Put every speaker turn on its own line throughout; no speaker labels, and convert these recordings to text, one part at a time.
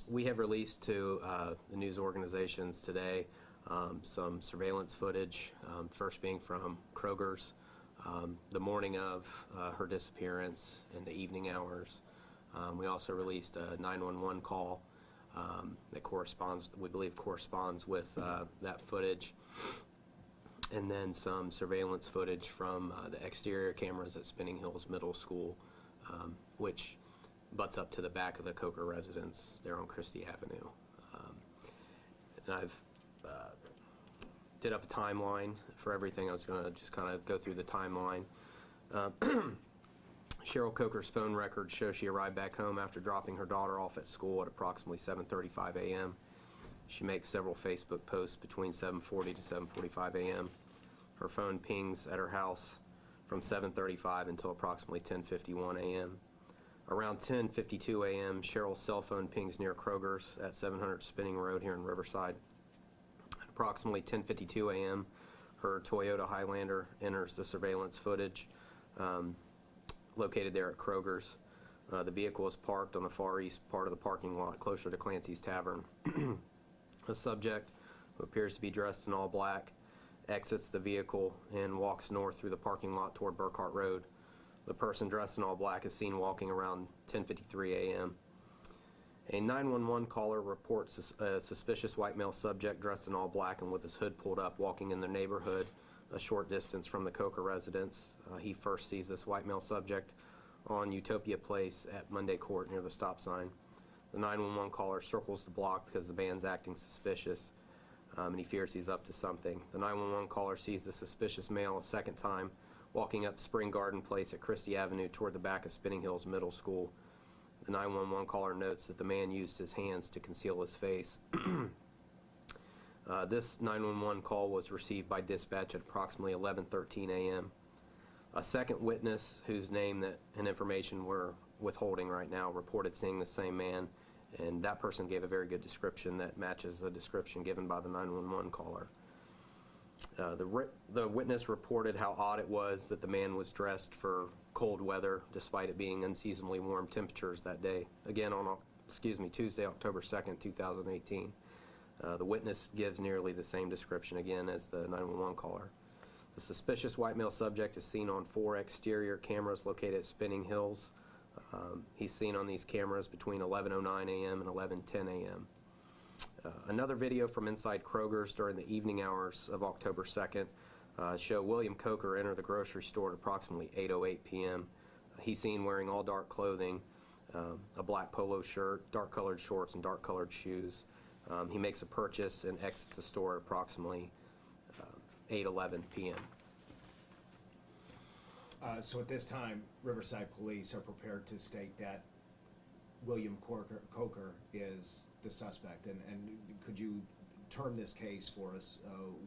We have released to the news organizations today some surveillance footage, first being from Kroger's, the morning of her disappearance in the evening hours. We also released a 911 call that we believe corresponds with that footage, and then some surveillance footage from the exterior cameras at Spinning Hills Middle School, which butts up to the back of the Coker residence there on Christie Avenue. And I've did up a timeline for everything. I was going to just kind of go through the timeline. Cheryl Coker's phone records show she arrived back home after dropping her daughter off at school at approximately 7:35 a.m. She makes several Facebook posts between 7:40 to 7:45 a.m. Her phone pings at her house from 7:35 until approximately 10:51 a.m. Around 10:52 a.m., Cheryl's cell phone pings near Kroger's at 700 Spinning Road here in Riverside. At approximately 10:52 a.m., her Toyota Highlander enters the surveillance footage located there at Kroger's. The vehicle is parked on the far east part of the parking lot, closer to Clancy's Tavern. The subject, who appears to be dressed in all black, exits the vehicle and walks north through the parking lot toward Burkhart Road. The person dressed in all black is seen walking around 10:53 a.m. A 911 caller reports a suspicious white male subject dressed in all black and with his hood pulled up walking in the neighborhood a short distance from the Coker residence. He first sees this white male subject on Utopia Place at Monday Court near the stop sign. The 911 caller circles the block because the man's acting suspicious, and he fears he's up to something. The 911 caller sees the suspicious male a second time walking up Spring Garden Place at Christie Avenue toward the back of Spinning Hills Middle School. The 911 caller notes that the man used his hands to conceal his face. This 911 call was received by dispatch at approximately 11:13 a.m. A second witness, whose name and information we're withholding right now, reported seeing the same man, and that person gave a very good description that matches the description given by the 911 caller. The witness reported how odd it was that the man was dressed for cold weather despite it being unseasonably warm temperatures that day. Again, on Tuesday, October 2nd, 2018. The witness gives nearly the same description again as the 911 caller. The suspicious white male subject is seen on 4 exterior cameras located at Spinning Hills. He's seen on these cameras between 11:09 a.m. and 11:10 a.m. Another video from inside Kroger's during the evening hours of October 2nd show William Coker enter the grocery store at approximately 8:08 p.m. He's seen wearing all dark clothing, a black polo shirt, dark colored shorts, and dark colored shoes. He makes a purchase and exits the store at approximately 8:11 p.m.
So at this time, Riverside Police are prepared to state that William Coker is the suspect, and could you term this case for us?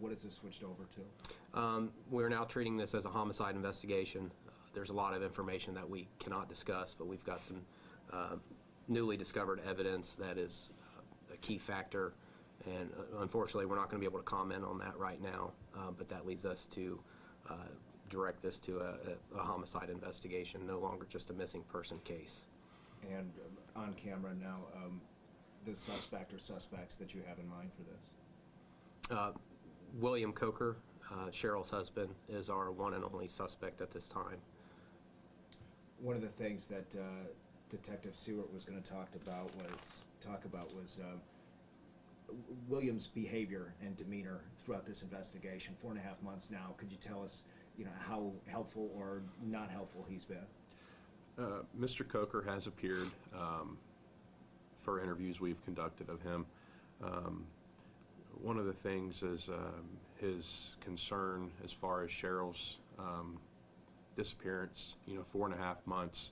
What is this switched over to?
We're now treating this as a homicide investigation. There's a lot of information that we cannot discuss, but we've got some newly discovered evidence that is a key factor, and unfortunately we're not going to be able to comment on that right now, but that leads us to direct this to a homicide investigation, no longer just a missing person case.
And on camera now, the suspect or suspects that you have in mind for this?
William Coker, Cheryl's husband, is our one and only suspect at this time.
One of the things that Detective Stewart was going to talk about was William's behavior and demeanor throughout this investigation. 4.5 months now. Could you tell us, how helpful or not helpful he's been?
Mr. Coker has appeared for interviews we've conducted of him. One of the things is his concern as far as Cheryl's disappearance. 4.5 months.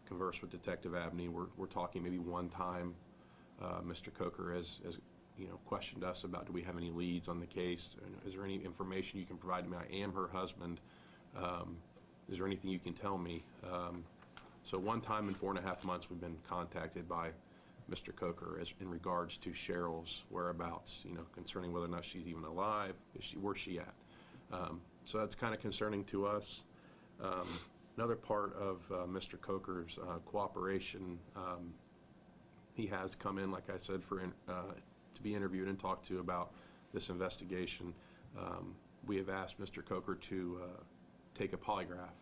Converse with Detective Abney. We're talking maybe one time. Mr. Coker has questioned us about, do we have any leads on the case? Is there any information you can provide me? I am her husband. Is there anything you can tell me? So one time in 4.5 months we've been contacted by Mr. Coker in regards to Cheryl's whereabouts, concerning whether or not she's even alive. Where's she at? So that's kind of concerning to us. Another part of Mr. Coker's cooperation He has come in, like I said, to be interviewed and talked to about this investigation. We have asked Mr. Coker to take a polygraph.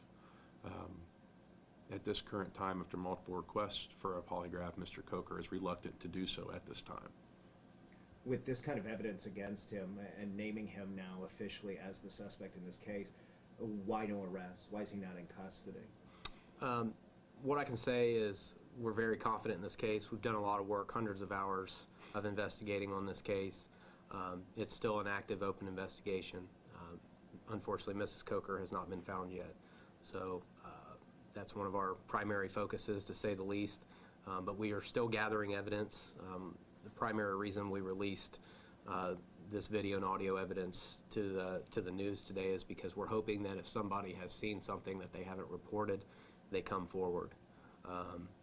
At this current time, after multiple requests for a polygraph, Mr. Coker is reluctant to do so at this time.
With this kind of evidence against him and naming him now officially as the suspect in this case, why no arrest? Why is he not in custody?
What I can say is we're very confident in this case. We've done a lot of work, hundreds of hours of investigating on this case. It's still an active, open investigation. Unfortunately, Mrs. Coker has not been found yet. So that's one of our primary focuses, to say the least. But we are still gathering evidence. The primary reason we released this video and audio evidence to the news today is because we're hoping that if somebody has seen something that they haven't reported, they come forward.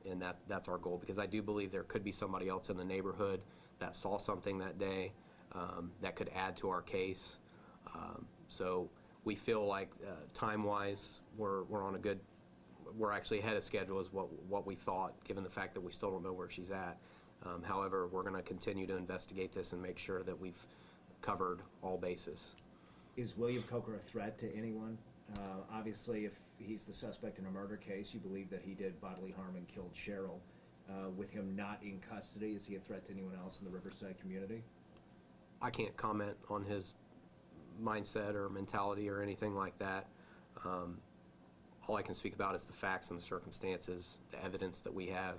And that's our goal, because I do believe there could be somebody else in the neighborhood that saw something that day that could add to our case. So we feel like time-wise we're actually ahead of schedule is what we thought, given the fact that we still don't know where she's at. However, we're going to continue to investigate this and make sure that we've covered all bases.
Is William Coker a threat to anyone? Obviously, if he's the suspect in a murder case, you believe that he did bodily harm and killed Cheryl. With him not in custody, is he a threat to anyone else in the Riverside community?
I can't comment on his mindset or mentality or anything like that. All I can speak about is the facts and the circumstances, the evidence that we have.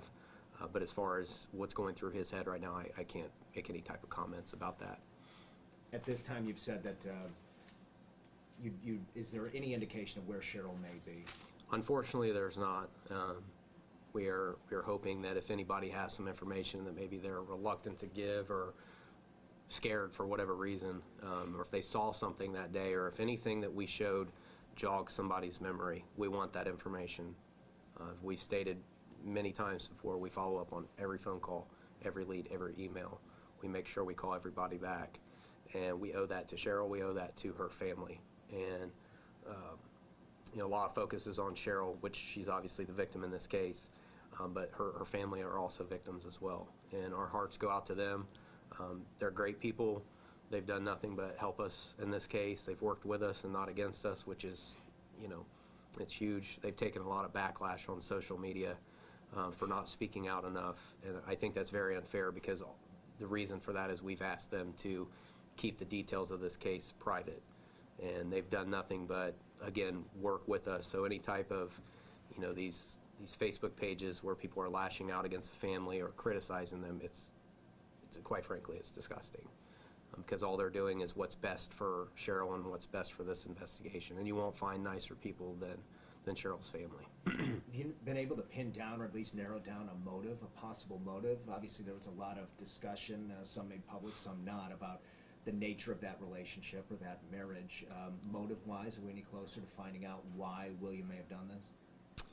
But as far as what's going through his head right now, I can't make any type of comments about that.
At this time, you've said that is there any indication of where Cheryl may be?
Unfortunately, there's not. We're hoping that if anybody has some information that maybe they're reluctant to give or scared for whatever reason, or if they saw something that day, or if anything that we showed jogs somebody's memory, we want that information. We stated many times before, we follow up on every phone call, every lead, every email. We make sure we call everybody back. And we owe that to Cheryl, we owe that to her family. And a lot of focus is on Cheryl, which she's obviously the victim in this case, but her family are also victims as well. And our hearts go out to them. They're great people. They've done nothing but help us in this case. They've worked with us and not against us, which is, it's huge. They've taken a lot of backlash on social media for not speaking out enough. And I think that's very unfair, because the reason for that is we've asked them to keep the details of this case private. And they've done nothing but, again, work with us. So any type of, these Facebook pages where people are lashing out against the family or criticizing them, it's quite frankly, it's disgusting. Because all they're doing is what's best for Cheryl and what's best for this investigation. And you won't find nicer people than Cheryl's family.
Have you been able to pin down, or at least narrow down, a motive, a possible motive? Obviously, there was a lot of discussion, some made public, some not, about the nature of that relationship or that marriage. Motive-wise, are we any closer to finding out why William may have done this?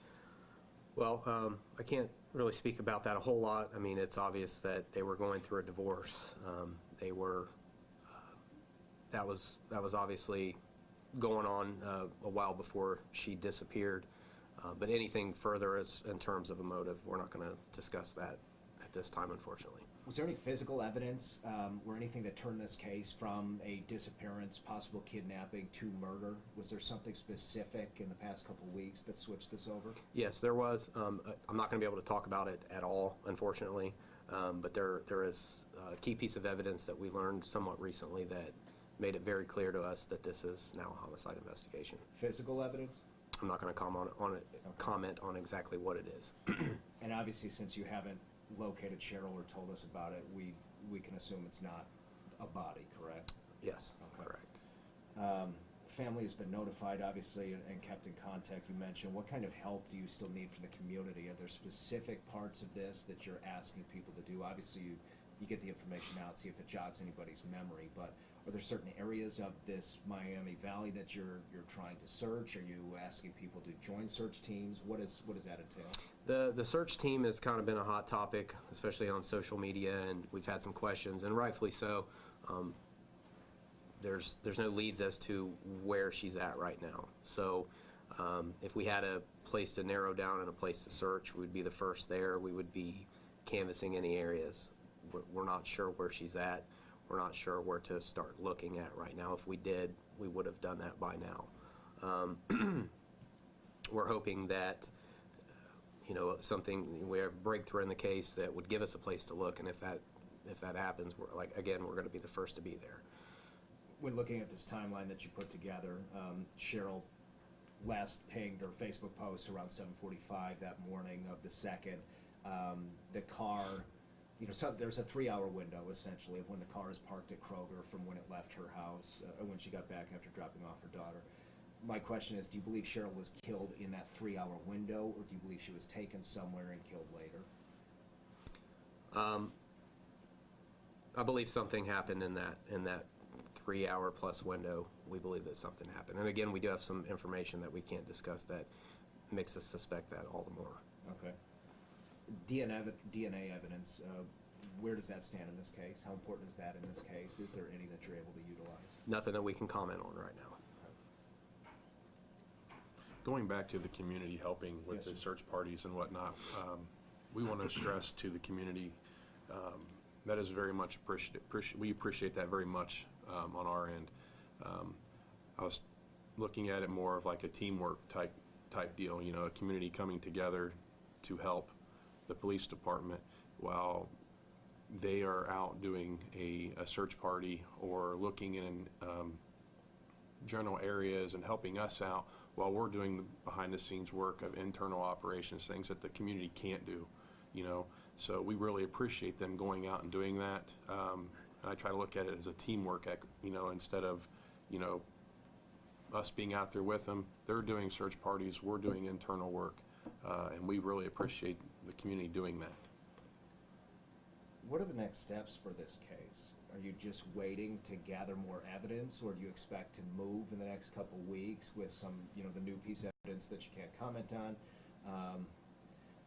Well, I can't really speak about that a whole lot. I mean, it's obvious that they were going through a divorce. That was obviously going on a while before she disappeared. But anything further in terms of a motive, we're not going to discuss that at this time, unfortunately.
Was there any physical evidence or anything that turned this case from a disappearance, possible kidnapping, to murder? Was there something specific in the past couple of weeks that switched this over?
Yes, there was. I'm not going to be able to talk about it at all, unfortunately. But there is a key piece of evidence that we learned somewhat recently that made it very clear to us that this is now a homicide investigation.
Physical evidence?
I'm not going to comment on exactly what it is.
And obviously, since you haven't located Cheryl or told us about it, we can assume it's not a body, correct?
Yes,
okay.
Correct.
Family has been notified, obviously, and kept in contact. You mentioned, what kind of help do you still need from the community? Are there specific parts of this that you're asking people to do? Obviously, you get the information out, see if it jogs anybody's memory, but are there certain areas of this Miami Valley that you're trying to search? Are you asking people to join search teams? What does that entail?
The search team has kind of been a hot topic, especially on social media, and we've had some questions, and rightfully so. There's no leads as to where she's at right now. So if we had a place to narrow down and a place to search, we would be the first there. We would be canvassing any areas. We're not sure where she's at. We're not sure where to start looking at right now. If we did, we would have done that by now. We're hoping that we have a breakthrough in the case that would give us a place to look, and if that happens, we're going to be the first to be there.
When looking at this timeline that you put together, Cheryl last pinged her Facebook post around 7:45 that morning of the 2nd. The car, so there's a 3-hour window essentially of when the car is parked at Kroger from when it left her house, or when she got back after dropping off her daughter. My question is, do you believe Cheryl was killed in that 3-hour window, or do you believe she was taken somewhere and killed later?
I believe something happened in that 3-hour plus window. We believe that something happened, and again, we do have some information that we can't discuss that makes us suspect that all the more.
Okay. DNA evidence. Where does that stand in this case? How important is that in this case? Is there any that you're able to utilize?
Nothing that we can comment on right now.
Going back to the community helping with the search parties and whatnot, we want to stress to the community that is very much appreciated. We appreciate that very much on our end. I was looking at it more of like a teamwork type deal, a community coming together to help the police department while they are out doing a search party or looking in general areas and helping us out while we're doing the behind-the-scenes work of internal operations, things that the community can't do, So we really appreciate them going out and doing that. I try to look at it as a teamwork, instead of, us being out there with them. They're doing search parties, we're doing internal work, and we really appreciate the community doing that.
What are the next steps for this case? Are you just waiting to gather more evidence, or do you expect to move in the next couple weeks with some, the new piece of evidence that you can't comment on?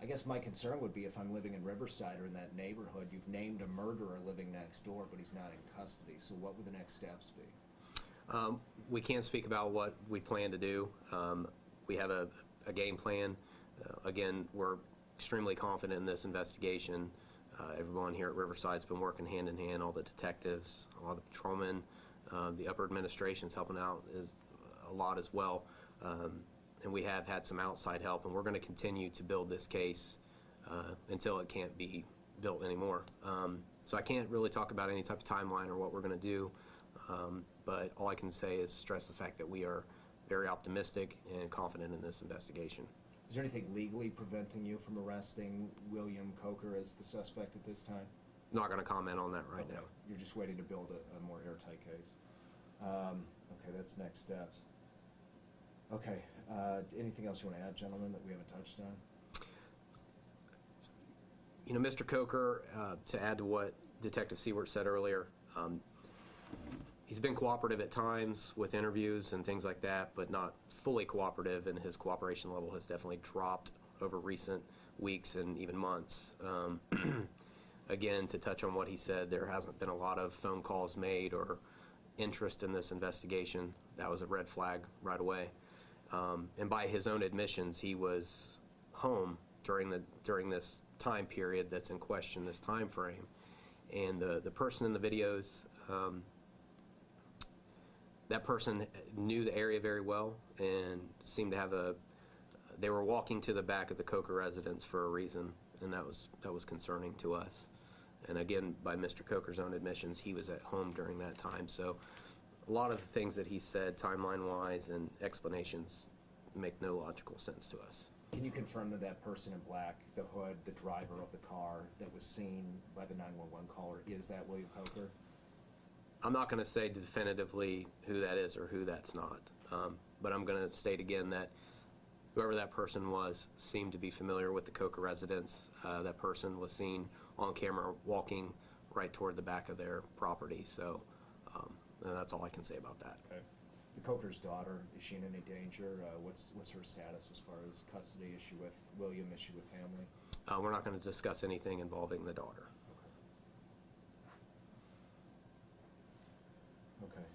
I guess my concern would be if I'm living in Riverside or in that neighborhood, you've named a murderer living next door, but he's not in custody. So what would the next steps be?
We can't speak about what we plan to do. We have a game plan. Again, we're extremely confident in this investigation. Everyone here at Riverside's been working hand in hand, all the detectives, all the patrolmen, the upper administration's helping out a lot as well. And we have had some outside help, and we're going to continue to build this case until it can't be built anymore. So I can't really talk about any type of timeline or what we're going to do, but all I can say is stress the fact that we are very optimistic and confident in this investigation.
Is there anything legally preventing you from arresting William Coker as the suspect at this time?
Not going to comment on that right now.
You're just waiting to build a more airtight case. Okay, that's next steps. Okay, anything else you want to add, gentlemen, that we haven't touched on?
Mr. Coker, to add to what Detective Seward said earlier, he's been cooperative at times with interviews and things like that, but not fully cooperative, and his cooperation level has definitely dropped over recent weeks and even months. Again, to touch on what he said, there hasn't been a lot of phone calls made or interest in this investigation. That was a red flag right away. And by his own admissions, he was home during this time period that's in question, this time frame. And the person in the videos, that person knew the area very well and seemed to have they were walking to the back of the Coker residence for a reason, and that was concerning to us. And again, by Mr. Coker's own admissions, he was at home during that time. So a lot of the things that he said, timeline-wise and explanations, make no logical sense to us.
Can you confirm that person in black, the hood, the driver of the car that was seen by the 911 caller, is that William Coker?
I'm not going to say definitively who that is or who that's not, but I'm going to state again that whoever that person was seemed to be familiar with the Coker residence. That person was seen on camera walking right toward the back of their property, so that's all I can say about that.
Okay. The Coker's daughter, is she in any danger? What's her status as far as custody? Is she with William? Is she with family?
We're not going to discuss anything involving the daughter.
Okay.